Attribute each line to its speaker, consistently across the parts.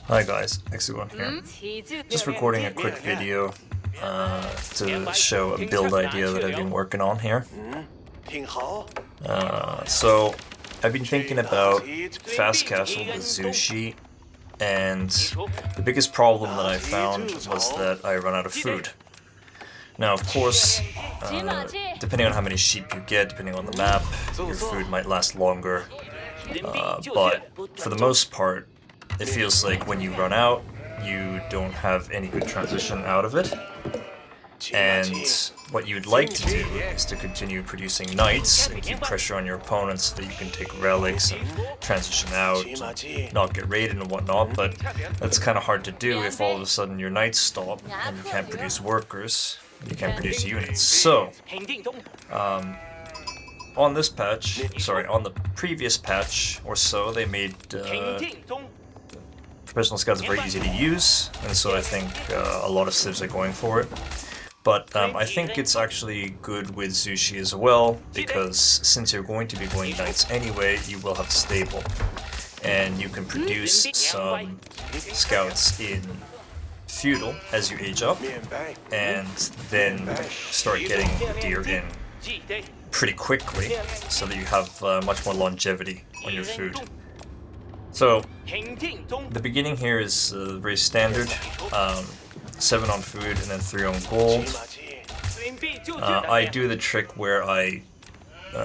Speaker 1: Hi guys, X1 here. Just recording a quick video to show a build idea that I've been working on here. So I've been thinking about fast castle with Zhu Xi, and the biggest problem that I found was that I run out of food. Now, of course, depending on how many sheep you get, depending on the map, your food might last longer, but for the most part, it feels like when you run out, you don't have any good transition out of it. And what you'd like to do is to continue producing knights and keep pressure on your opponents so that you can take relics and transition out, and not get raided and whatnot, but that's kind of hard to do if all of a sudden your knights stop and you can't produce workers, and you can't produce units. So, on this patch, on the previous patch or so, they made professional scouts very easy to use, and so I think a lot of civs are going for it. But I think it's actually good with Zhu Xi as well, because since you're going to be going knights anyway, you will have stable. And you can produce some scouts in feudal as you age up, and then start getting deer in pretty quickly, so that you have much more longevity on your food. So, the beginning here is very standard, 7 on food and then 3 on gold. I do the trick where I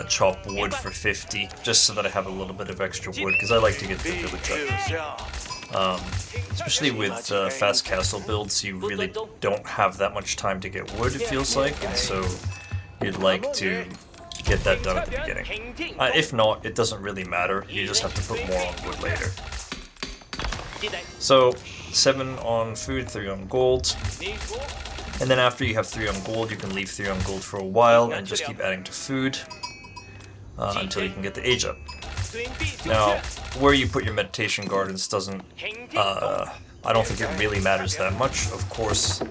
Speaker 1: chop wood for 50, just so that I have a little bit of extra wood, because I like to get the village up. Especially with fast castle builds, you really don't have that much time to get wood, it feels like, and so you'd like to get that done at the beginning. If not, it doesn't really matter, you just have to put more on wood later. So, 7 on food, 3 on gold, and then after you have 3 on gold, you can leave 3 on gold for a while and just keep adding to food until you can get the age up. Now, where you put your meditation gardens doesn't, I don't think it really matters that much. Of course,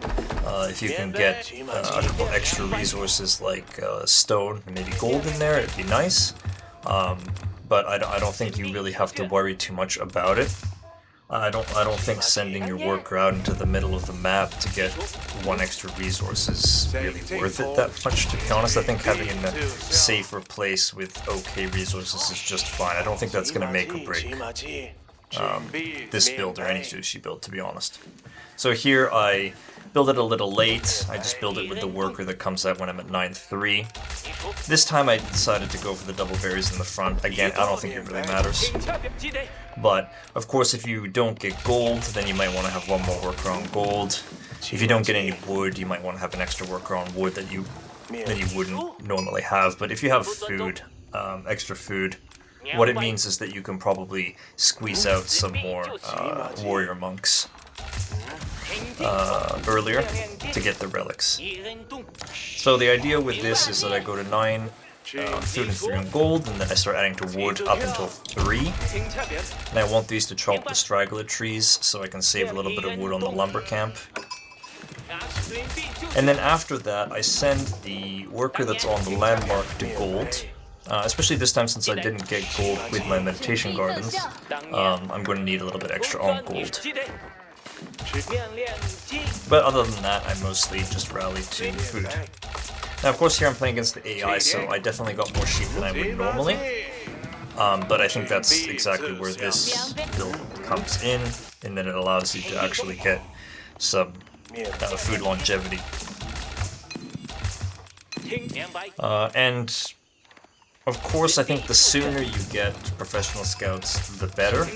Speaker 1: if you can get a couple extra resources like stone and maybe gold in there, it'd be nice. But I don't think you really have to worry too much about it. I don't think sending your worker out into the middle of the map to get 1 extra resource is really worth it that much, to be honest. I think having it in a safer place with okay resources is just fine. I don't think that's going to make or break this build or any Zhu Xi build, to be honest. So here I build it a little late. I just build it with the worker that comes out when I'm at 9-3. This time I decided to go for the double berries in the front. Again, I don't think it really matters. But, of course, if you don't get gold, then you might want to have 1 more worker on gold. If you don't get any wood, you might want to have an extra worker on wood that you wouldn't normally have. But if you have food, extra food, what it means is that you can probably squeeze out some more warrior monks earlier to get the relics. So the idea with this is that I go to 9 food and 3 on gold, and then I start adding to wood up until 3. And I want these to chop the straggler trees, so I can save a little bit of wood on the lumber camp. And then after that, I send the worker that's on the landmark to gold. Especially this time, since I didn't get gold with my meditation gardens, I'm going to need a little bit extra on gold. But other than that, I mostly just rally to food. Now, of course, here I'm playing against the AI, so I definitely got more sheep than I would normally. But I think that's exactly where this build comes in that it allows you to actually get some food longevity. And of course, I think the sooner you get professional scouts, the better.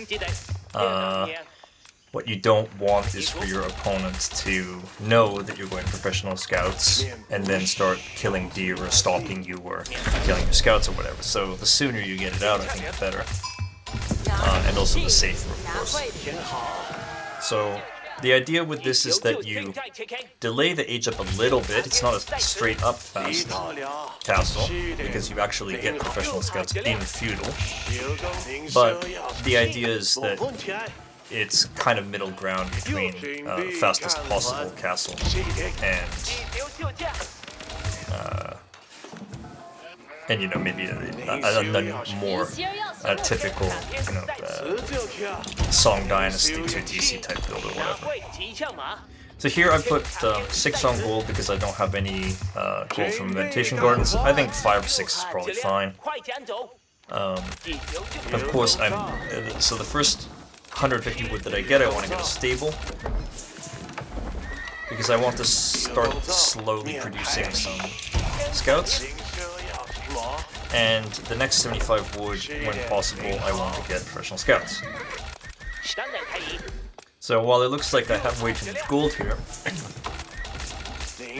Speaker 1: What you don't want is for your opponents to know that you're going professional scouts and then start killing deer or stalking you or killing your scouts or whatever. So the sooner you get it out, I think the better. And also the safer, of course. So the idea with this is that you delay the age up a little bit. It's not a straight up fast castle, because you actually get professional scouts in feudal. But the idea is that it's kind of middle ground between fastest possible castle and you know, maybe a more typical, Song Dynasty 2DC type build or whatever. So here I put 6 on gold because I don't have any gold from Meditation Gardens. I think 5 or 6 is probably fine. Of course, so the first 150 wood that I get, I want to get a stable. Because I want to start slowly producing some scouts. And the next 75 wood, when possible, I want to get professional scouts. So while it looks like I have way too much gold here,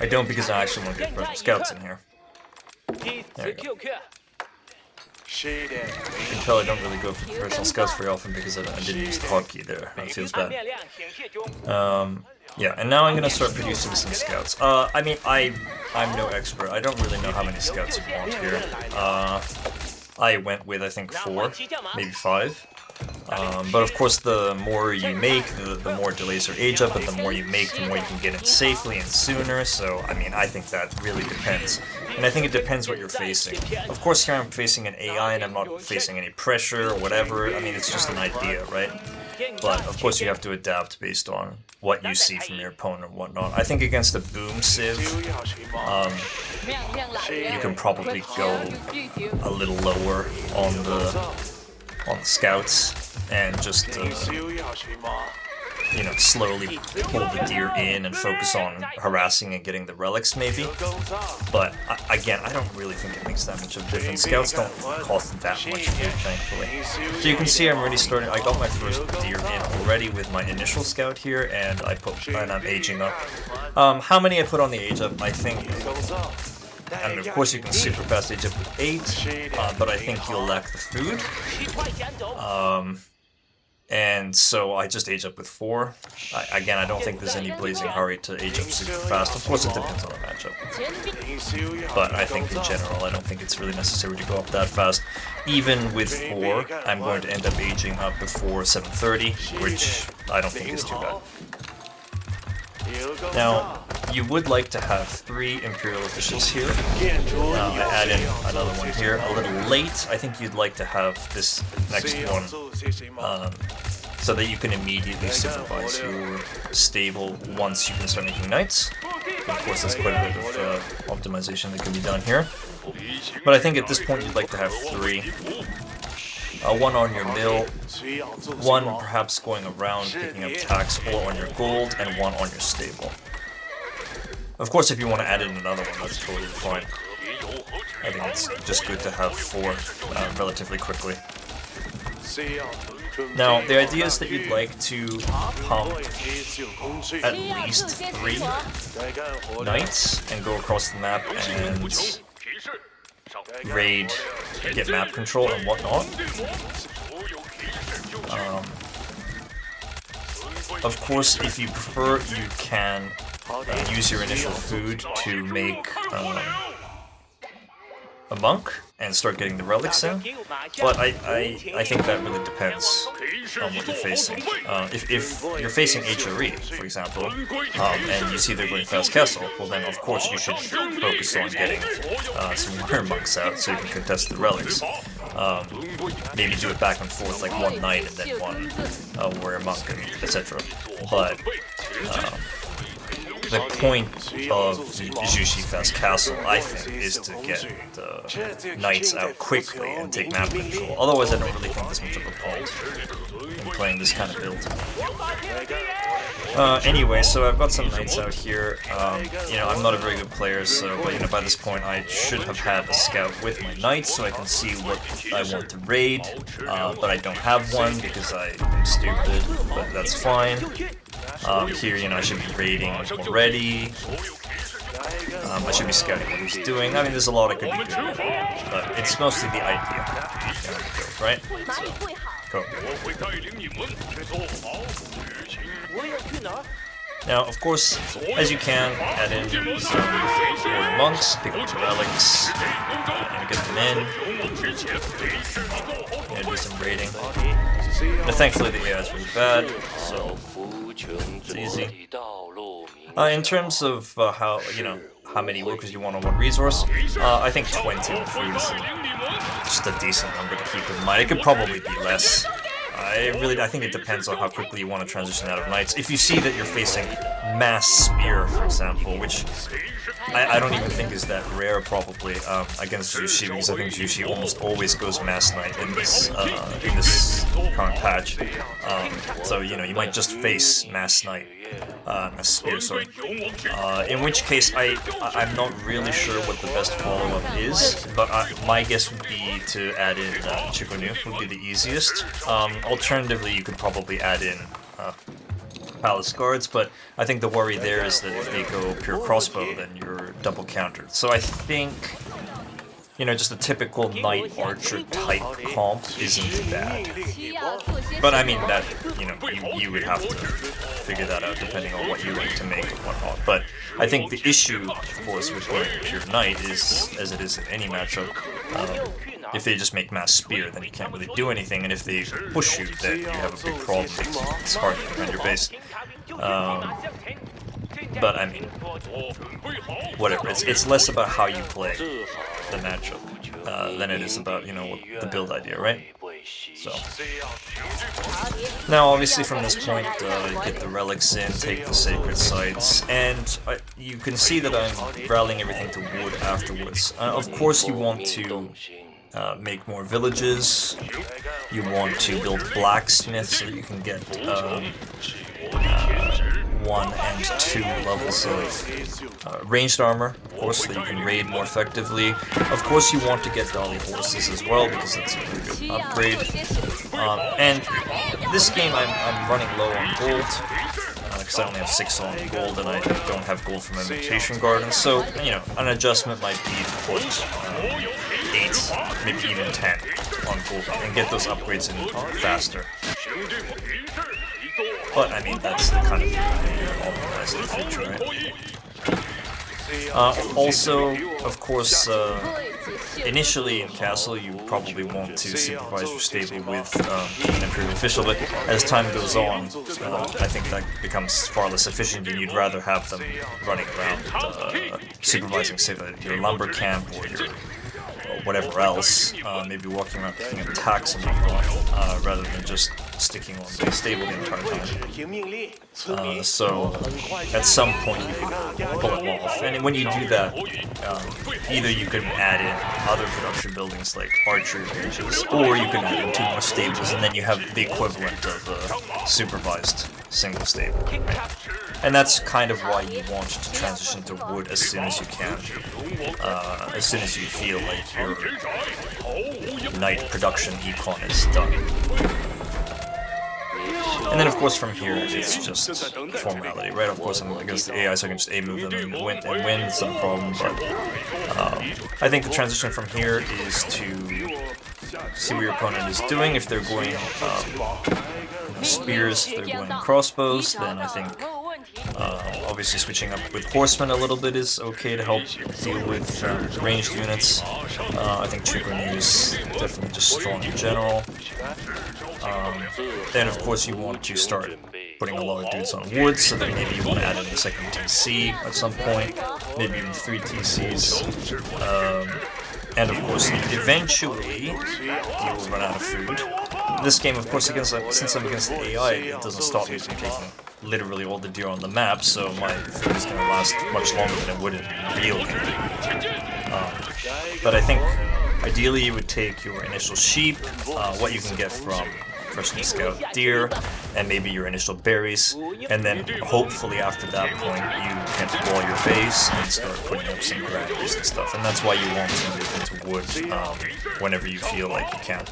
Speaker 1: I don't, because I actually want to get professional scouts in here. There you go. You can tell I don't really go for professional scouts very often because I didn't use the hotkey there. That feels bad. Yeah, and now I'm gonna start producing some scouts. I mean, I'm no expert. I don't really know how many scouts you want here. I went with, I think, 4, maybe 5. But of course, the more you make, the more delays your age up, but the more you make, the more you can get in safely and sooner. So, I mean, I think that really depends. And I think it depends what you're facing. Of course, here I'm facing an AI and I'm not facing any pressure or whatever. I mean, it's just an idea, right? But of course, you have to adapt based on what you see from your opponent and whatnot. I think against a boom civ, you can probably go a little lower on the scouts and just you know, slowly pull the deer in and focus on harassing and getting the relics maybe. But again, I don't really think it makes that much of a difference. Scouts don't cost that much food, thankfully. So you can see I'm already starting. I got my first deer in already with my initial scout here, and I'm aging up. How many I put on the age up? I think. And of course you can super fast age up with 8, but I think you'll lack the food. And so I just age up with 4. Again, I don't think there's any blazing hurry to age up super fast. Of course it depends on the matchup. But I think in general, I don't think it's really necessary to go up that fast. Even with 4, I'm going to end up aging up before 730, which I don't think is too bad. Now, you would like to have 3 Imperial officials here. I add in another one here a little late. I think you'd like to have this next one so that you can immediately supervise your stable once you can start making knights. Of course, there's quite a bit of optimization that can be done here. But I think at this point you'd like to have 3. 1 on your mill, 1 perhaps going around picking up tax or on your gold, and 1 on your stable. Of course, if you want to add in another one, that's totally fine. I think it's just good to have 4 relatively quickly. Now, the idea is that you'd like to pump at least 3 knights and go across the map and raid, get map control and whatnot. Of course, if you prefer, you can use your initial food to make a monk and start getting the relics in, but I think that really depends on what you're facing. If you're facing HRE, for example, and you see they're going fast castle, well then of course you should focus on getting some warrior monks out so you can contest the relics. Maybe do it back and forth, like 1 knight and then 1 warrior monk, and etc. But the point of Zhu Xi Fast Castle, I think, is to get the knights out quickly and take map control. Otherwise, I don't really think there's much of a point in playing this kind of build. Anyway, so I've got some knights out here. You know, I'm not a very good player, so but, you know, by this point I should have had a scout with my knights so I can see what I want to raid. But I don't have one because I'm stupid, but that's fine. Here, you know, I should be raiding already. I should be scouting what he's doing. I mean, there's a lot I could be doing, but it's mostly the idea. Right? So, cool. Now, of course, as you can, add in some warrior monks, pick up the relics, and get them in, and do some raiding. But thankfully the AI is really bad, so it's easy. In terms of how many workers you want on one resource, I think 20 on food is just a decent number to keep in mind. It could probably be less, I think it depends on how quickly you want to transition out of knights. If you see that you're facing mass spear, for example, which I don't even think is that rare probably against Zhu Xi, because I think Zhu Xi almost always goes mass knight in this current patch. So you know, you might just face mass knight. Mass spear, sorry. In which case, I'm not really sure what the best follow-up is, but my guess would be to add in Chikonu, would be the easiest. Alternatively, you could probably add in Palace Guards, but I think the worry there is that if they go pure crossbow, then you're double countered. So I think, you know, just a typical knight archer type comp isn't bad. But I mean that, you know, you would have to figure that out depending on what you like to make and whatnot. But I think the issue, of course, with going pure knight is, as it is in any matchup, if they just make mass spear, then you can't really do anything, and if they push you, then you have a big problem. It's hard to defend your base. But I mean, whatever. It's less about how you play the matchup than it is about, you know, the build idea, right? So now, obviously, from this point, get the relics in, take the sacred sites, and you can see that I'm rallying everything to wood afterwards. Of course, you want to make more villages. You want to build blacksmiths so that you can get 1 and 2 levels of ranged armor, of course, so that you can raid more effectively. Of course, you want to get Dali horses as well, because that's a really good upgrade. And this game, I'm running low on gold, because I only have 6 on gold, and I don't have gold from Invitation Gardens, so, you know, an adjustment might be to put 8, maybe even 10 on gold, and get those upgrades in faster. But, I mean, that's the kind of thing that will optimize in the future, right? Also, of course, initially in Castle, you probably want to supervise your stable with an improved official, but as time goes on, I think that becomes far less efficient, and you'd rather have them running around supervising, say, your lumber camp or your whatever else, maybe walking around picking up attacks and whatnot, rather than just sticking on the stable the entire time. So, at some point you can pull it off, and when you do that, either you can add in other production buildings like archery ranges, or you can add in 2 more stables, and then you have the equivalent of a supervised single stable. And that's kind of why you want to transition to wood as soon as you can, as soon as you feel like your knight production econ is done. And then, of course, from here, it's just formality, right? Of course, I'm against the AI, so I can just A-move them and win, it's no problem, but I think the transition from here is to see what your opponent is doing. If they're going spears, if they're going crossbows, then I think obviously switching up with horsemen a little bit is okay to help deal with ranged units. I think Chikonu is definitely just strong in general. Then of course you want to start putting a lot of dudes on wood, so then maybe you want to add in the second TC at some point, maybe even 3 TCs. And of course, eventually, you will run out of food. This game, of course, since I'm against the AI, it doesn't stop me from taking literally all the deer on the map, so my food is going to last much longer than it would in real game. But I think, ideally, you would take your initial sheep, what you can get from freshly scout deer, and maybe your initial berries, and then hopefully after that point you can wall your base and start putting up some granaries and stuff, and that's why you want to move into wood whenever you feel like you can.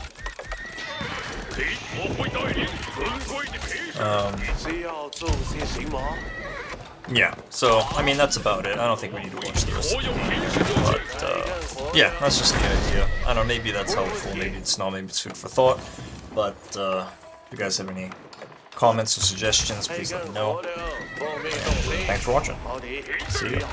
Speaker 1: Yeah, so, I mean, that's about it. I don't think we need to watch the rest of the game, but, yeah, that's just the idea. I don't know, maybe that's helpful, maybe it's not, maybe it's food for thought, but, if you guys have any comments or suggestions, please let me know, and thanks for watching. See ya.